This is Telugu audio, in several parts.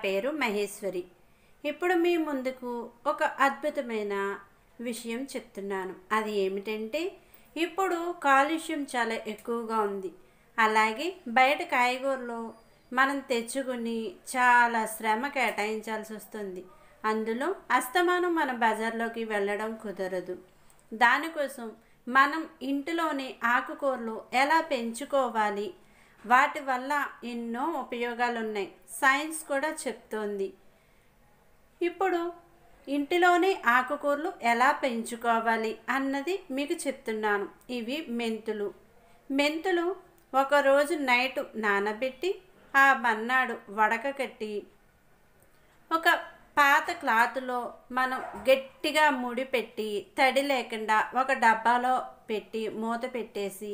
పేరు మహేశ్వరి. ఇప్పుడు మీ ముందుకు ఒక అద్భుతమైన విషయం చెప్తున్నాను. అది ఏమిటంటే, ఇప్పుడు కాలుష్యం చాలా ఎక్కువగా ఉంది. అలాగే బయట కాయగూరలు మనం తెచ్చుకుని చాలా శ్రమ కేటాయించాల్సి వస్తుంది. అందులో అస్తమానం మన బజార్లోకి వెళ్ళడం కుదరదు. దానికోసం మనం ఇంటిలోనే ఆకుకూరలు ఎలా పెంచుకోవాలి, వాటి వల్ల ఎన్నో ఉపయోగాలు ఉన్నాయి. సైన్స్ కూడా చెప్తోంది. ఇప్పుడు ఇంటిలోనే ఆకుకూరలు ఎలా పెంచుకోవాలి అన్నది మీకు చెప్తున్నాను. ఇవి మెంతులు ఒకరోజు నైట్ నానబెట్టి ఆ మర్నాడు వడకట్టి ఒక పాత క్లాత్లో మనం గట్టిగా ముడి పెట్టి తడి లేకుండా ఒక డబ్బాలో పెట్టి మూత పెట్టేసి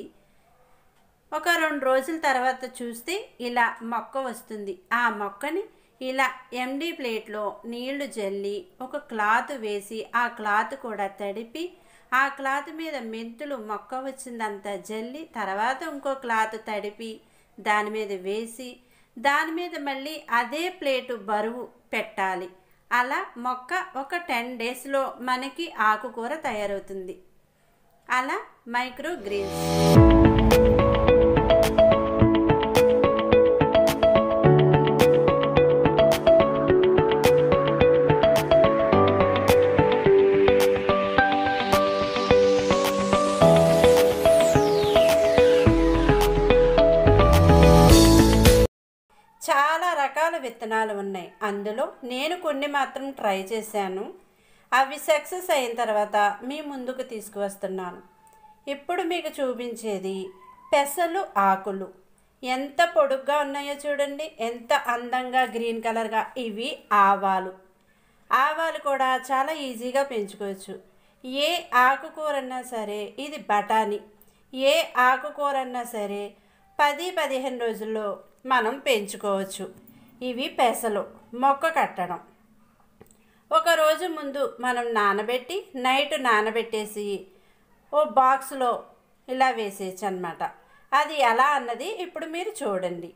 ఒక 2 రోజుల తర్వాత చూస్తే ఇలా మొక్క వస్తుంది. ఆ మొక్కని ఇలా ఎండి ప్లేట్లో నీళ్లు జల్లి ఒక క్లాత్ వేసి ఆ క్లాత్ కూడా తడిపి ఆ క్లాత్ మీద మెంతులు మొక్క వచ్చిందంతా జల్లి తర్వాత ఇంకో క్లాత్ తడిపి దాని మీద వేసి దాని మీద మళ్ళీ అదే ప్లేటు బరువు పెట్టాలి. అలా మొక్క ఒక 10 డేస్లో మనకి ఆకుకూర తయారవుతుంది. అలా మైక్రోగ్రీన్స్. చాలా రకాల విత్తనాలు ఉన్నాయి. అందులో నేను కొన్ని మాత్రం ట్రై చేశాను. అవి సక్సెస్ అయిన తర్వాత మీ ముందుకు తీసుకువస్తున్నాను. ఇప్పుడు మీకు చూపించేది పెసలు ఆకులు. ఎంత పొడుగ్గా ఉన్నాయో చూడండి, ఎంత అందంగా గ్రీన్ కలర్గా. ఇవి ఆవాలు కూడా చాలా ఈజీగా పెంచుకోవచ్చు. ఏ ఆకుకూరన్నా సరే, ఇది బఠానీ, ఏ ఆకుకూరన్నా సరే 10-15 రోజుల్లో మనం పెంచుకోవచ్చు. ఇవి పెసలు. మొక్క కట్టడం ఒక రోజు ముందు మనం నానబెట్టి నైట్ నానబెట్టేసి ఓ బాక్స్లో ఇలా వేసేయచ్చు అన్నమాట. అది ఎలా అన్నది ఇప్పుడు మీరు చూడండి.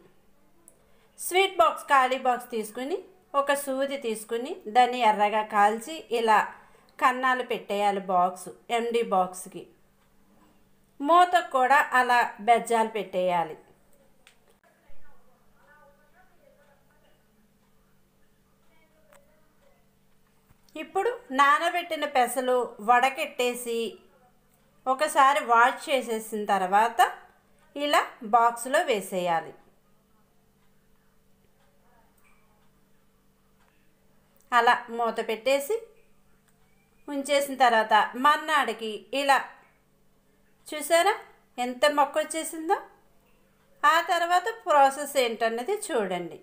స్వీట్ బాక్స్, ఖాళీ బాక్స్ తీసుకుని ఒక సూది తీసుకుని దాన్ని ఎర్రగా కాల్చి ఇలా కన్నాలు పెట్టేయాలి బాక్స్, ఎండి బాక్స్కి. మూతకు కూడా అలా బెజ్జాలు పెట్టేయాలి. ఇప్పుడు నానబెట్టిన పెసలు వడకెట్టేసి ఒకసారి వాష్ చేసేసిన తర్వాత ఇలా బాక్స్లో వేసేయాలి. అలా మూత పెట్టేసి ఉంచేసిన తర్వాత మర్నాడికి ఇలా చూసారా ఎంత మొక్క వచ్చేసిందో. ఆ తర్వాత ప్రాసెస్ ఏంటన్నది చూడండి.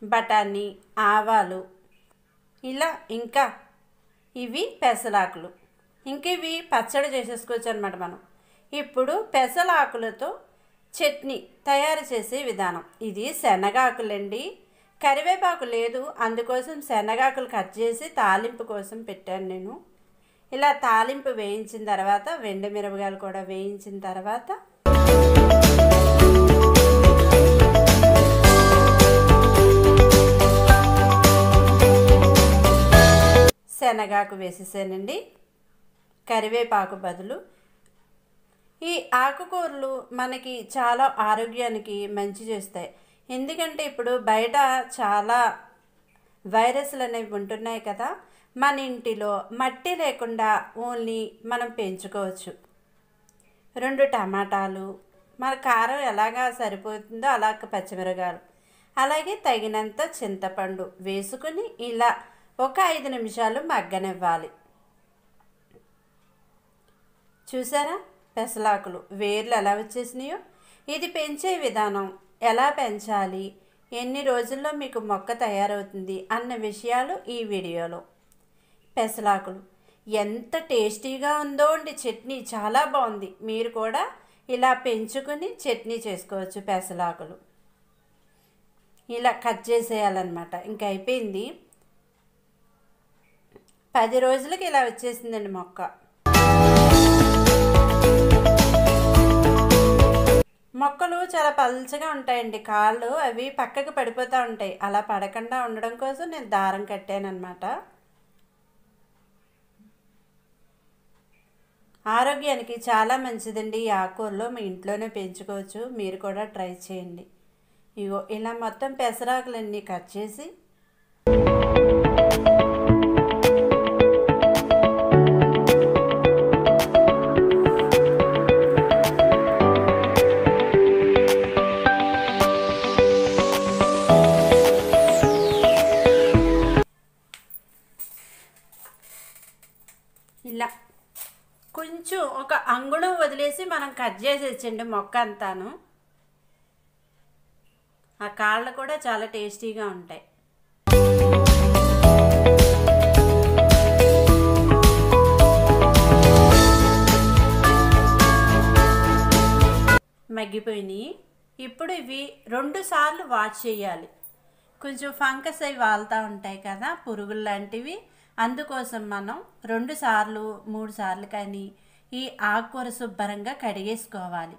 బఠానీ, ఆవాలు, ఇలా ఇంకా ఇవి పెసలాకులు. ఇంక ఇవి పచ్చడి చేసేసుకోవచ్చు అన్నమాట మనం. ఇప్పుడు పెసలాకులతో చట్నీ తయారు చేసే విధానం. ఇది శనగాకులండి, కరివేపాకు లేదు, అందుకోసం శనగాకులు కట్ చేసి తాలింపు కోసం పెట్టాను నేను. ఇలా తాలింపు వేయించిన తర్వాత వెండిమిరపకాయలు కూడా వేయించిన తర్వాత శనగాకు వేసేసానండి, కరివేపాకు బదులు. ఈ ఆకుకూరలు మనకి చాలా ఆరోగ్యానికి మంచి చేస్తాయి. ఎందుకంటే ఇప్పుడు బయట చాలా వైరస్లు అనేవి ఉంటున్నాయి కదా. మన ఇంటిలో మట్టి లేకుండా ఓన్లీ మనం పెంచుకోవచ్చు. 2 టమాటాలు, మన కారం ఎలాగా సరిపోతుందో అలా పచ్చిమిరపకాయలు, అలాగే తగినంత చింతపండు వేసుకుని ఇలా ఒక 5 నిమిషాలు మగ్గనివ్వాలి. చూసారా పెసలాకులు వేర్లు ఎలా వచ్చేసినాయో. ఇది పెంచే విధానం, ఎలా పెంచాలి, ఎన్ని రోజుల్లో మీకు మొక్క తయారవుతుంది అన్న విషయాలు ఈ వీడియోలో. పెసలాకులు ఎంత టేస్టీగా ఉందో అండి. చట్నీ చాలా బాగుంది. మీరు కూడా ఇలా పెంచుకొని చట్నీ చేసుకోవచ్చు. పెసలాకులు ఇలా కట్ చేసేయాలన్నమాట. ఇంకా అయిపోయింది. 10 రోజులకి ఇలా వచ్చేసిందండి మొక్క. మొక్కలు చాలా పల్చగా ఉంటాయండి, కాళ్ళు అవి పక్కకు పడిపోతూ ఉంటాయి. అలా పడకుండా ఉండడం కోసం నేను దారం కట్టాను అనమాట. ఆరోగ్యానికి చాలా మంచిదండి ఈ ఆకుకూరలు. మీ ఇంట్లోనే పెంచుకోవచ్చు, మీరు కూడా ట్రై చేయండి. ఇగో ఇలా మొత్తం పెసరాకులన్నీ కట్ చేసి ఇలా కొంచెం ఒక అంగుళం వదిలేసి మనం కట్ చేసేచ్చండి మొక్క అంతాను. ఆ కాళ్ళు కూడా చాలా టేస్టీగా ఉంటాయి. మగ్గిపోయినాయి. ఇప్పుడు ఇవి 2 సార్లు వాష్ చేయాలి. కొంచెం ఫంగస్ అవి వాళ్తూ ఉంటాయి కదా, పురుగులు లాంటివి. అందుకోసం మనం 2 సార్లు 3 సార్లు కానీ ఈ ఆకుకూర శుభ్రంగా కడిగేసుకోవాలి.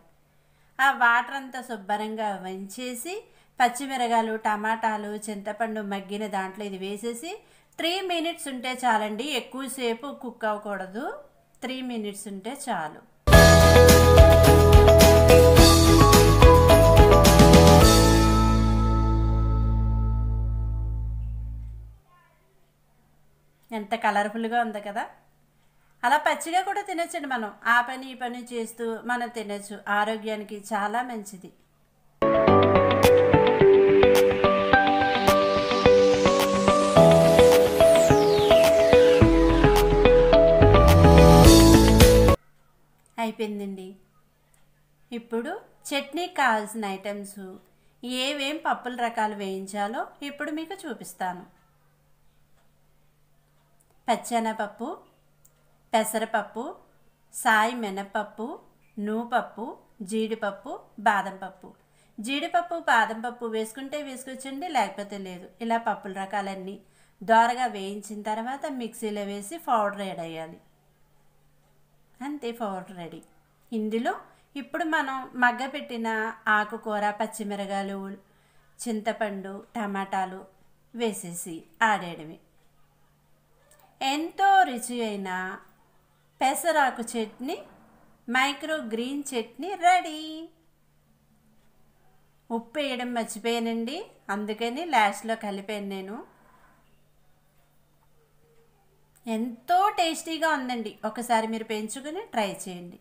ఆ వాటర్ అంతా శుభ్రంగా వంచేసి పచ్చిమిరగాయలు, టమాటాలు, చింతపండు మగ్గిన దాంట్లో ఇది వేసేసి 3 మినిట్స్ ఉంటే చాలండి. ఎక్కువసేపు కుక్ అవ్వకూడదు, 3 మినిట్స్ ఉంటే చాలు. ఎంత కలర్ఫుల్గా ఉంది కదా. అలా పచ్చిగా కూడా తినచ్చండి. మనం ఆ పని ఈ పని చేస్తూ మనం తినచ్చు. ఆరోగ్యానికి చాలా మంచిది. అయిపోయిందండి. ఇప్పుడు చట్నీకి కావాల్సిన ఐటమ్స్ ఏవేం పప్పుల రకాలు వేయించాలో ఇప్పుడు మీకు చూపిస్తాను. పచ్చెనపప్పు, పెసరపప్పు, సాయి మినపప్పు, నూపప్పు, జీడిపప్పు, బాదం పప్పు. జీడిపప్పు, బాదం పప్పు వేసుకుంటే వేసుకోవచ్చండి, లేకపోతే లేదు. ఇలా పప్పుల రకాలన్నీ దోరగా వేయించిన తర్వాత మిక్సీలో వేసి పౌడర్ రెడీ అయ్యాలి. అంతే, పౌడర్ రెడీ. ఇందులో ఇప్పుడు మనం మగ్గపెట్టిన ఆకుకూర, పచ్చిమిరగాయలు, చింతపండు, టమాటాలు వేసేసి ఆడేయడమే. ఎంతో రుచి అయిన పెసరాకు చట్నీ, మైక్రోగ్రీన్ చట్నీ రెడీ. ఉప్పు వేయడం మర్చిపోయానండి, అందుకని లాస్ట్లో కలిపాను నేను. ఎంతో టేస్టీగా ఉందండి. ఒకసారి మీరు పెంచుకుని ట్రై చేయండి.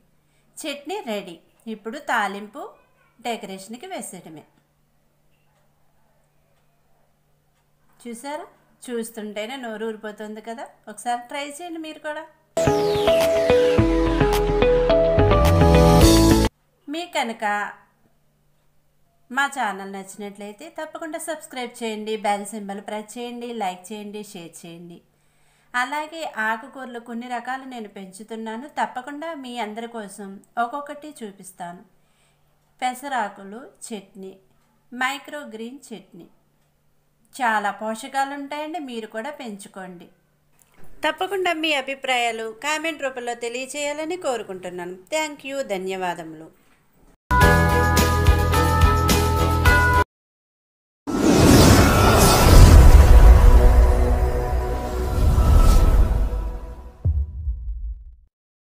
చట్నీ రెడీ. ఇప్పుడు తాలింపు డెకరేషన్కి వేసేయడమే. చూసారా, చూస్తుంటేనే నోరు ఊరిపోతుంది కదా. ఒకసారి ట్రై చేయండి మీరు కూడా. మీకు కనుక మా ఛానల్ నచ్చినట్లయితే తప్పకుండా సబ్స్క్రైబ్ చేయండి, బెల్ సింబల్ ప్రెస్ చేయండి, లైక్ చేయండి, షేర్ చేయండి. అలాగే ఆకుకూరలు కొన్ని రకాలు నేను పెంచుతున్నాను. తప్పకుండా మీ అందరి కోసం ఒక్కొక్కటి చూపిస్తాను. పెసరాకులు చట్నీ, మైక్రోగ్రీన్ చట్నీ, చాలా పోషకాలు ఉంటాయండి. మీరు కూడా పెంచుకోండి. తప్పకుండా మీ అభిప్రాయాలు కామెంట్ రూపంలో తెలియచేయాలని కోరుకుంటున్నాను. థ్యాంక్ యూ, ధన్యవాదములు.